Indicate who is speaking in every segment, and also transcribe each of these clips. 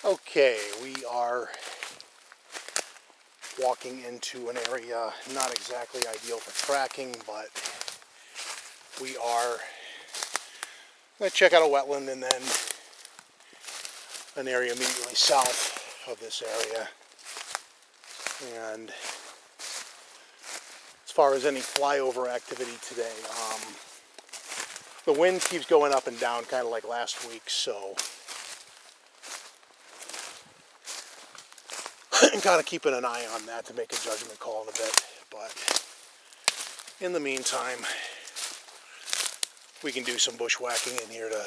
Speaker 1: Okay, we are walking into an area not exactly ideal for tracking, but we are going to check out a wetland and then an area immediately south of this area. And as far as any flyover activity today, the wind keeps going up and down kind of like last week, so I'm kind of keeping an eye on that to make a judgment call in a bit. But in the meantime, we can do some bushwhacking in here to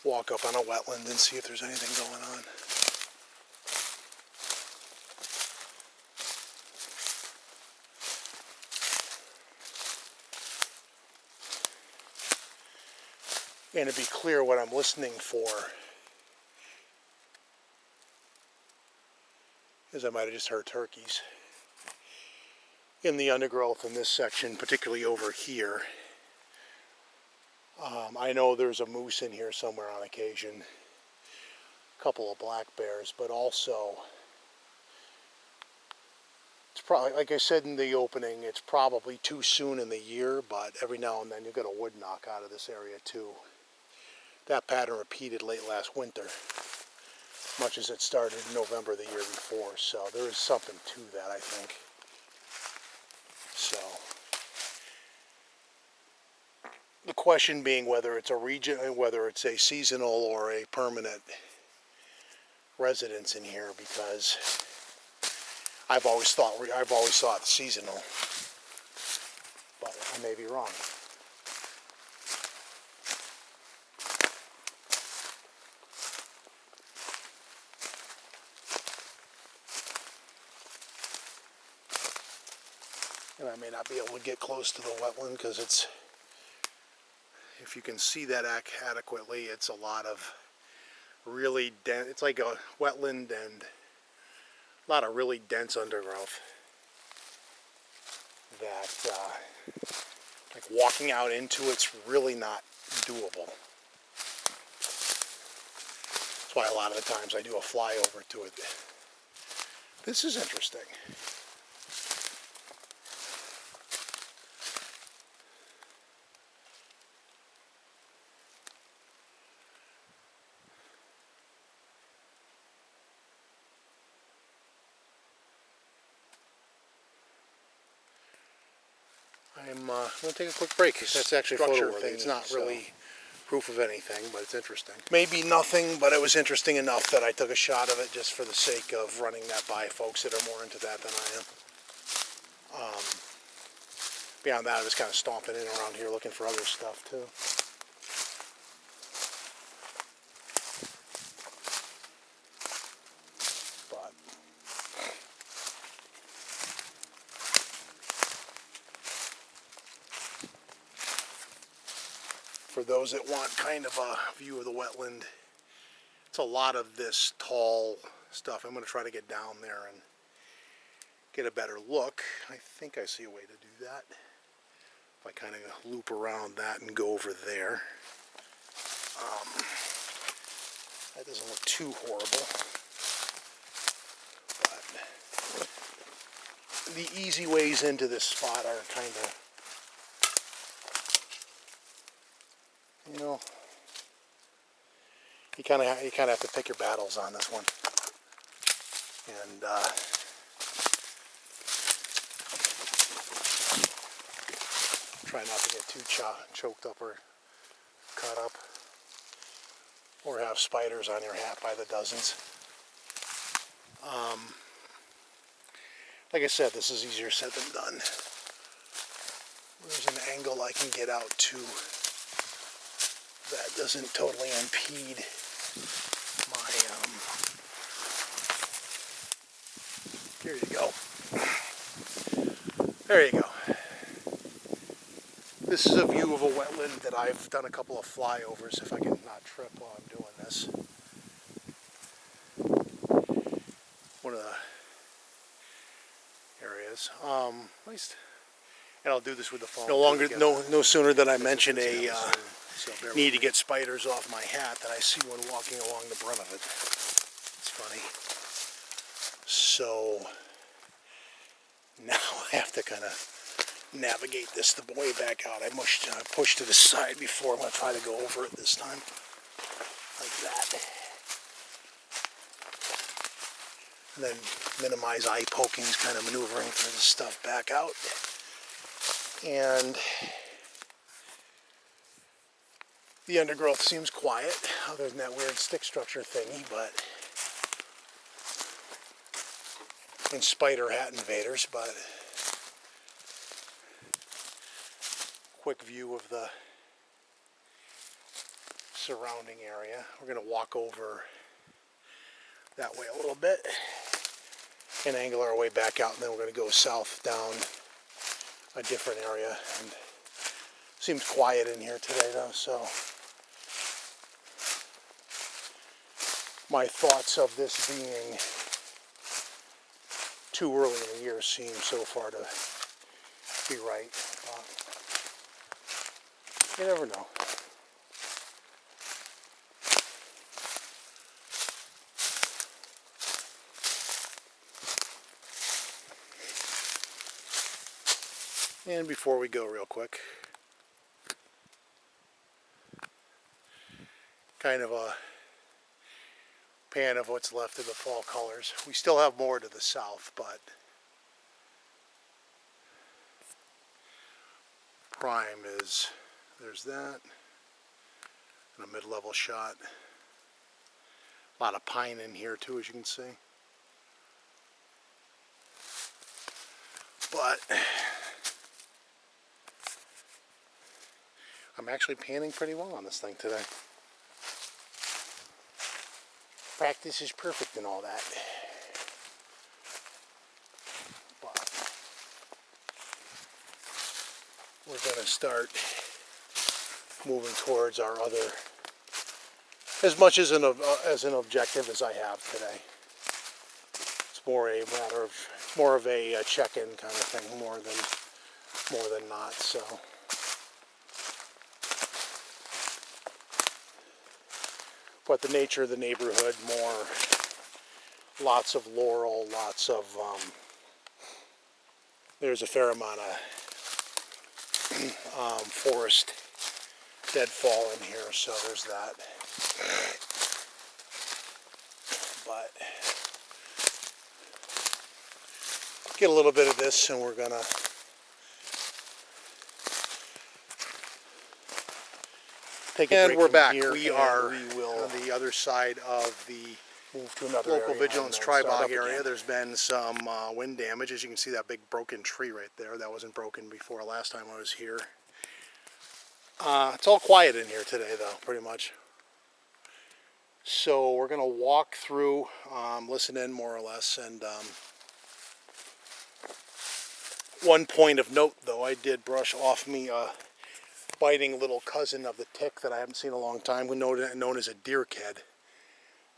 Speaker 1: walk up on a wetland and see if there's anything going on. And to be clear, what I'm listening for is I might have just heard turkeys in the undergrowth in this section, particularly over here. I know there's a moose in here somewhere on occasion, a couple of black bears, but also it's probably, like I said in the opening, it's probably too soon in the year, but every now and then you get a wood knock out of this area too. That pattern repeated late last winter, much as it started in November the year before, so there is something to that, I think. So the question being whether it's a seasonal or a permanent residence in here, because I've always thought it's seasonal, but I may be wrong. And I may not be able to get close to the wetland because it's, if you can see that adequately, it's a lot of really dense, it's like a wetland and a lot of really dense undergrowth that like walking out into it's really not doable. That's why a lot of the times I do a flyover to it. This is interesting. I'm going to take a quick break. That's actually photo-worthy. It's not really proof of anything, but it's interesting. Maybe nothing, but it was interesting enough that I took a shot of it just for the sake of running that by folks that are more into that than I am. Beyond that, I was kind of stomping in around here looking for other stuff too. For those that want kind of a view of the wetland, it's a lot of this tall stuff. I'm going to try to get down there and get a better look. I think I see a way to do that. If I kind of loop around that and go over there. That doesn't look too horrible. But the easy ways into this spot are kind of, you know, you kind of have to pick your battles on this one, and try not to get too choked up or cut up, or have spiders on your hat by the dozens. Like I said, this is easier said than done. There's an angle I can get out to that doesn't totally impede my, here you go. There you go. This is a view of a wetland that I've done a couple of flyovers, if I can not trip while I'm doing this. One of the areas. At least And I'll do this with the phone.
Speaker 2: No sooner than I mention a
Speaker 1: need to get spiders off my hat than I see one walking along the brim of it. It's funny. So now I have to kind of navigate this the way back out. I pushed to the side before. I'm going to try to go over it this time. Like that. And then minimize eye pokings, kind of maneuvering through the stuff back out. And the undergrowth seems quiet, other than that weird stick structure thingy, but and spider hat invaders, but quick view of the surrounding area. We're going to walk over that way a little bit and angle our way back out, and then we're going to go south down a different area. And seems quiet in here today though, so my thoughts of this being too early in the year seem so far to be right. You never know. And before we go real quick, kind of a pan of what's left of the fall colors. We still have more to the south, but prime is, there's that, and a mid-level shot. A lot of pine in here too, as you can see. But I'm actually panning pretty well on this thing today. Practice is perfect and all that. But we're going to start moving towards our other, as much as an objective as I have today. It's more a matter of, more of a check-in kind of thing, more than not. So but the nature of the neighborhood, lots of laurel, lots of there's a fair amount of forest deadfall in here, so there's that. But get a little bit of this, and we're gonna take a break. And we're back. We are on the other side of the move to another local vigilance tri-bog area. There's been some wind damage. As you can see, that big broken tree right there. That wasn't broken before last time I was here. It's all quiet in here today, though, pretty much. So we're going to walk through, listen in more or less. And one point of note, though, I did brush off me biting little cousin of the tick that I haven't seen in a long time, known as a deerked.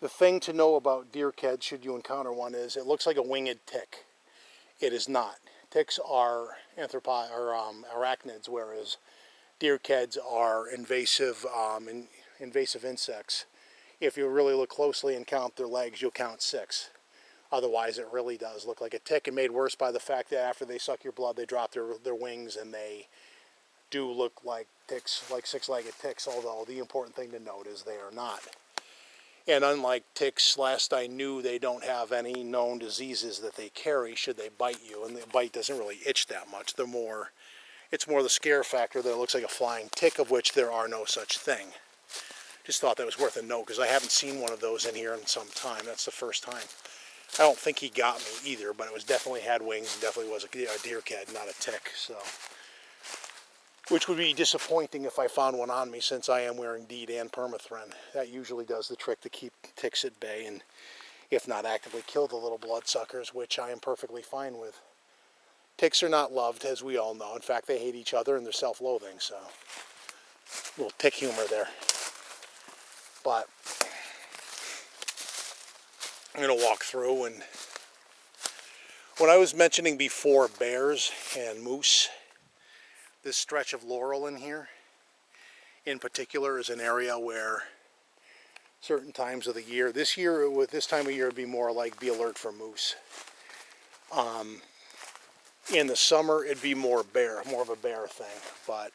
Speaker 1: The thing to know about deerked, should you encounter one, is it looks like a winged tick. It is not. Ticks are arachnids, whereas deerkeds are invasive insects. If you really look closely and count their legs, you'll count 6. Otherwise, it really does look like a tick, and made worse by the fact that after they suck your blood, they drop their wings, and they do look like ticks, like 6-legged ticks, although the important thing to note is they are not. And unlike ticks, last I knew, they don't have any known diseases that they carry should they bite you, and the bite doesn't really itch that much. It's more the scare factor that it looks like a flying tick, of which there are no such thing. Just thought that was worth a note, because I haven't seen one of those in here in some time. That's the first time. I don't think he got me either, but it was definitely had wings and definitely was a deerked, not a tick. So, which would be disappointing if I found one on me, since I am wearing DEET and permethrin. That usually does the trick to keep ticks at bay, and if not actively kill the little bloodsuckers, which I am perfectly fine with. Ticks are not loved, as we all know. In fact, they hate each other and they're self-loathing, so a little tick humor there. But I'm going to walk through, and when I was mentioning before bears and moose, this stretch of laurel in here, in particular, is an area where certain times of the year, this year, with this time of year, it'd be more like be alert for moose. In the summer, it'd be more of a bear thing, but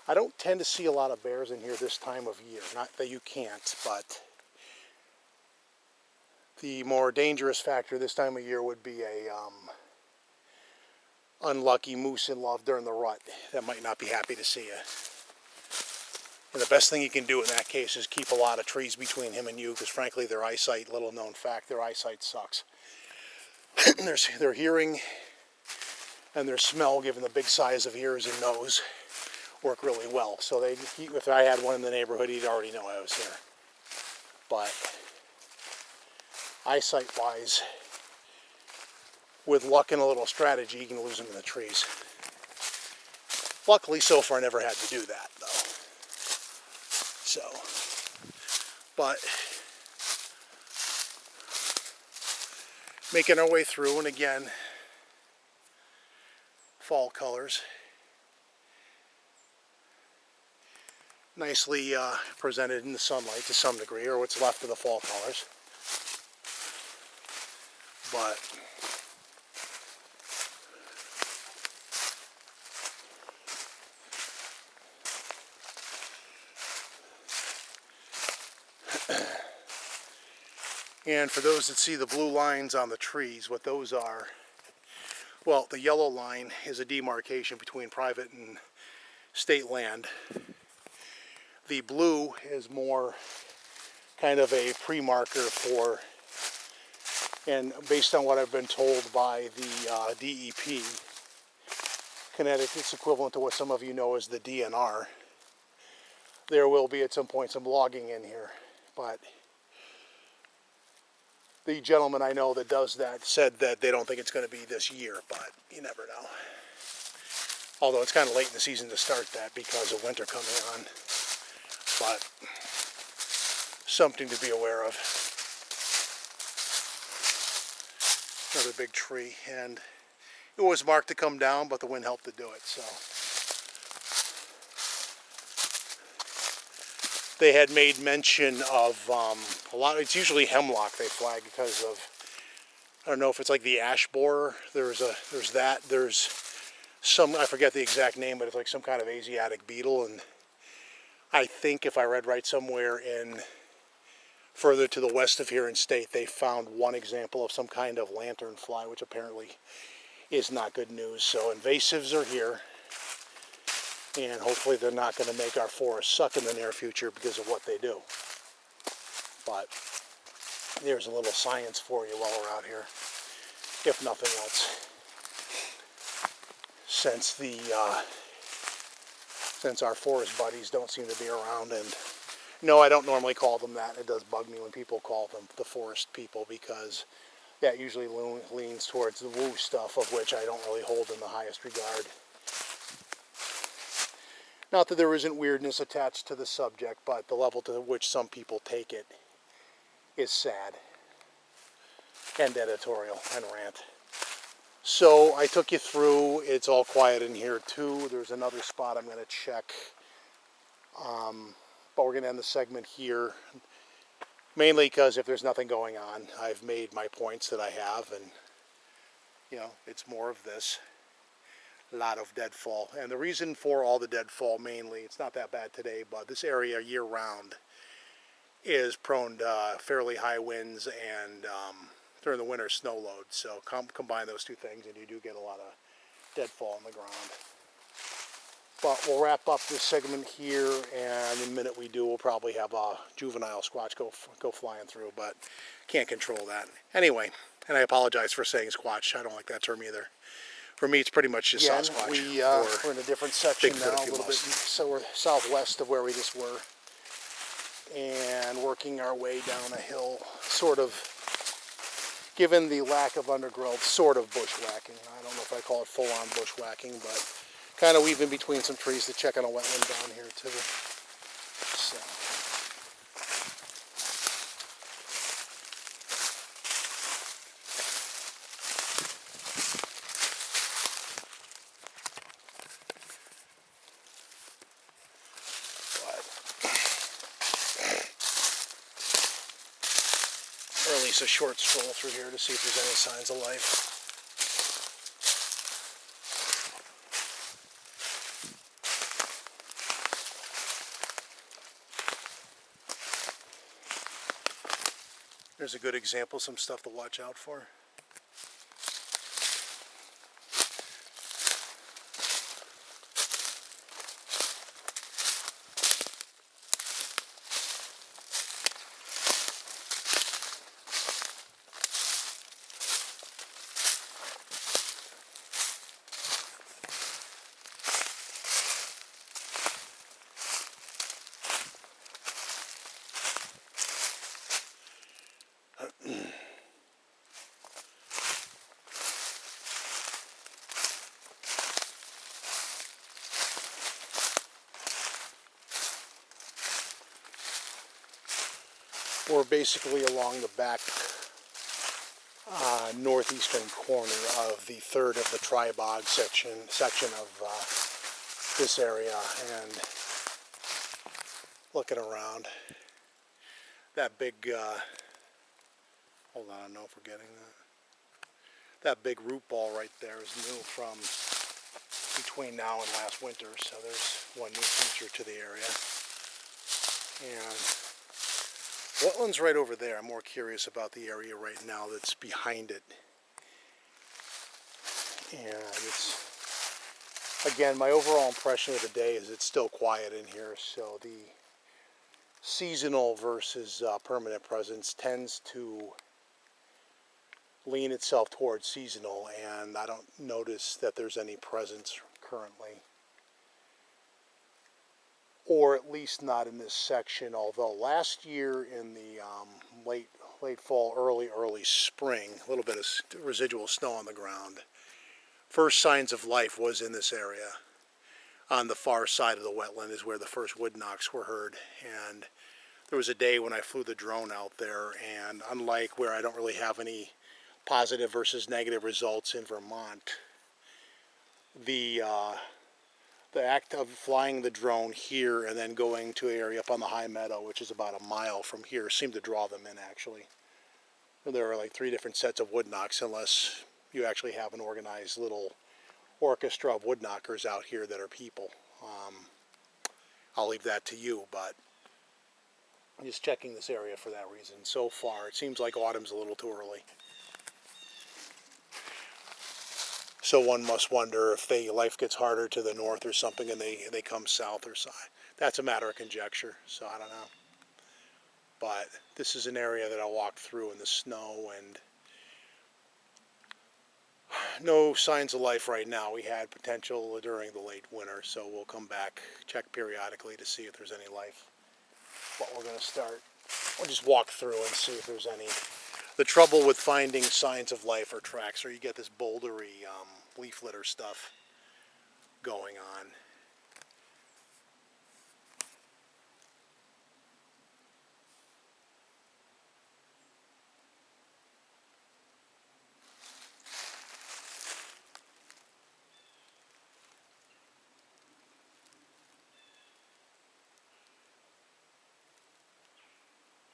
Speaker 1: I don't tend to see a lot of bears in here this time of year. Not that you can't, but the more dangerous factor this time of year would be a unlucky moose in love during the rut that might not be happy to see you. And the best thing you can do in that case is keep a lot of trees between him and you, because frankly their eyesight, little known fact, their eyesight sucks. Their hearing and their smell, given the big size of ears and nose, work really well. So if I had one in the neighborhood, he'd already know I was here. But eyesight wise, with luck and a little strategy, you can lose them in the trees. Luckily, so far, I never had to do that, though. So, but making our way through, and again, fall colors. Nicely presented in the sunlight to some degree, or what's left of the fall colors. But and for those that see the blue lines on the trees, what those are, well, the yellow line is a demarcation between private and state land. The blue is more kind of a pre-marker for, and based on what I've been told by the DEP, Connecticut's equivalent to what some of you know as the DNR, there will be at some point some logging in here. But the gentleman I know that does that said that they don't think it's going to be this year, but you never know. Although it's kind of late in the season to start that because of winter coming on. But something to be aware of. Another big tree, and it was marked to come down, but the wind helped to do it. So they had made mention of a lot. It's usually hemlock they flag because of, I don't know if it's like the ash borer. There's some, I forget the exact name, but it's like some kind of Asiatic beetle. And I think if I read right somewhere in further to the west of here in state, they found one example of some kind of lanternfly, which apparently is not good news. So invasives are here, and hopefully they're not going to make our forests suck in the near future because of what they do. But there's a little science for you while we're out here, if nothing else. Since our forest buddies don't seem to be around, and no, I don't normally call them that. It does bug me when people call them the forest people, because that usually leans towards the woo stuff, of which I don't really hold in the highest regard. Not that there isn't weirdness attached to the subject, but the level to which some people take it is sad and editorial and rant. So I took you through. It's all quiet in here too. There's another spot I'm going to check. But we're going to end the segment here, mainly because if there's nothing going on, I've made my points that I have, and you know, it's more of this. A lot of deadfall, and the reason for all the deadfall, mainly, it's not that bad today, but this area year-round is prone to fairly high winds and during the winter snow load. So combine those two things and you do get a lot of deadfall on the ground. But we'll wrap up this segment here, and in a minute we do, we'll probably have a juvenile squatch go flying through, but can't control that. Anyway, and I apologize for saying squatch. I don't like that term either. For me, it's pretty much just Sasquatch.
Speaker 2: We're in a different section
Speaker 1: Bigfoot,
Speaker 2: now, a little bit, so we're southwest of where we just were, and working our way down a hill, sort of, given the lack of undergrowth, sort of bushwhacking. I don't know if I call it full-on bushwhacking, but kind of weaving between some trees to check on a wetland down here too. So.
Speaker 1: or at least a short stroll through here to see if there's any signs of life. There's a good example, some stuff to watch out for. We're basically along the back northeastern corner of the third of the Tribog section of this area, and looking around, that big, hold on, I don't know if we're getting that. That big root ball right there is new from between now and last winter, so there's one new feature to the area. And wetlands right over there. I'm more curious about the area right now that's behind it. And it's, again, my overall impression of the day is it's still quiet in here, so the seasonal versus permanent presence tends to lean itself towards seasonal, and I don't notice that there's any presence currently. Or at least not in this section, although last year in the late fall, early spring, a little bit of residual snow on the ground. First signs of life was in this area. On the far side of the wetland is where the first wood knocks were heard. And there was a day when I flew the drone out there, and unlike where I don't really have any positive versus negative results in Vermont, the act of flying the drone here and then going to an area up on the high meadow, which is about a mile from here, seemed to draw them in actually. There are like 3 different sets of wood knocks, unless you actually have an organized little orchestra of wood knockers out here that are people. I'll leave that to you, but I'm just checking this area for that reason. So far, it seems like autumn's a little too early. So one must wonder if life gets harder to the north or something and they come south or side. That's a matter of conjecture, so I don't know. But this is an area that I walked through in the snow, and no signs of life right now. We had potential during the late winter, so we'll come back, check periodically to see if there's any life. But we're going to start, we'll just walk through and see if there's any. The trouble with finding signs of life or tracks, or you get this bouldery leaf litter stuff going on.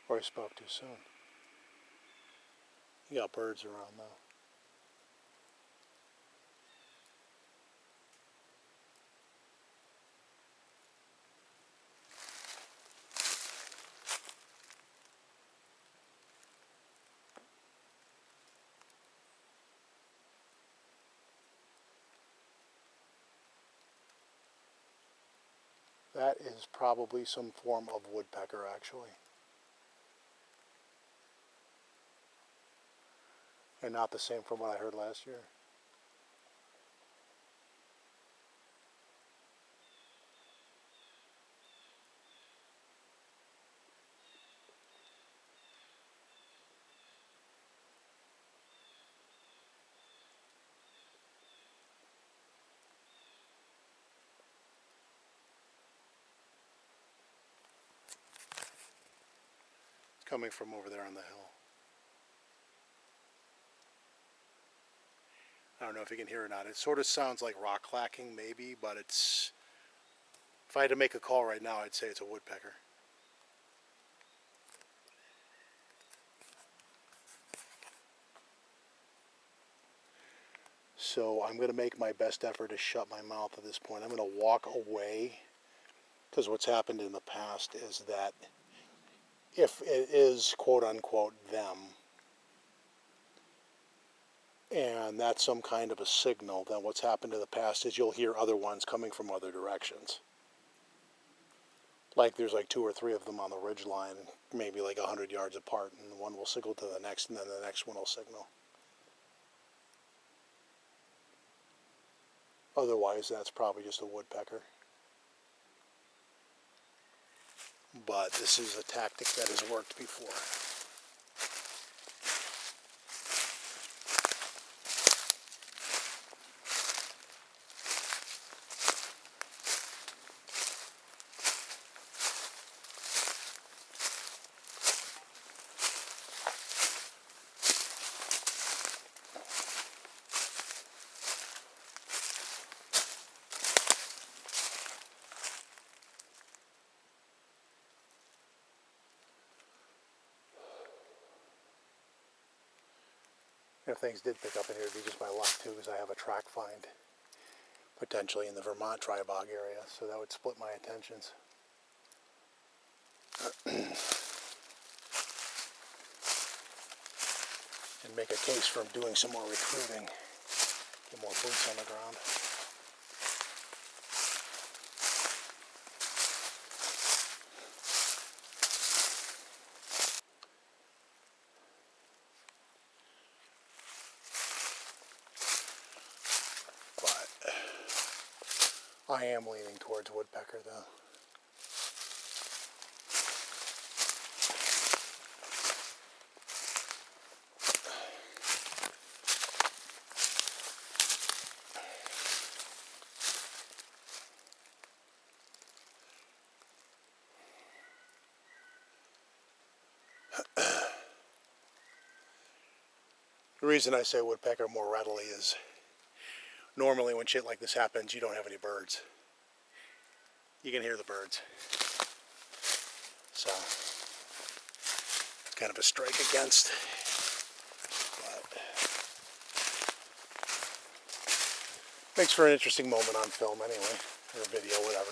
Speaker 1: Or I spoke too soon. You got birds around though. That is probably some form of woodpecker, actually. And not the same from what I heard last year. It's coming from over there on the hill. I don't know if you can hear it or not. It sort of sounds like rock clacking maybe, but it's, if I had to make a call right now, I'd say it's a woodpecker.
Speaker 2: So I'm going to make my best effort to shut my mouth at this point. I'm going to walk away, because what's happened in the past is that if it is quote unquote them, and that's some kind of a signal, then what's happened in the past is you'll hear other ones coming from other directions. Like there's like 2 or 3 of them on the ridge line, maybe like 100 yards apart, and one will signal to the next, and then the next one will signal. Otherwise, that's probably just a woodpecker. But this is a tactic that has worked before. If things did pick up in here, it'd be just my luck too, because I have a track find potentially in the Vermont Tribog area, so that would split my attentions. And make a case for doing some more recruiting, get more boots on the ground. I am leaning towards woodpecker though. The reason I say woodpecker more readily is normally when shit like this happens, you don't have any birds. You can hear the birds. So, it's kind of a strike against. But makes for an interesting moment on film anyway, or video, whatever.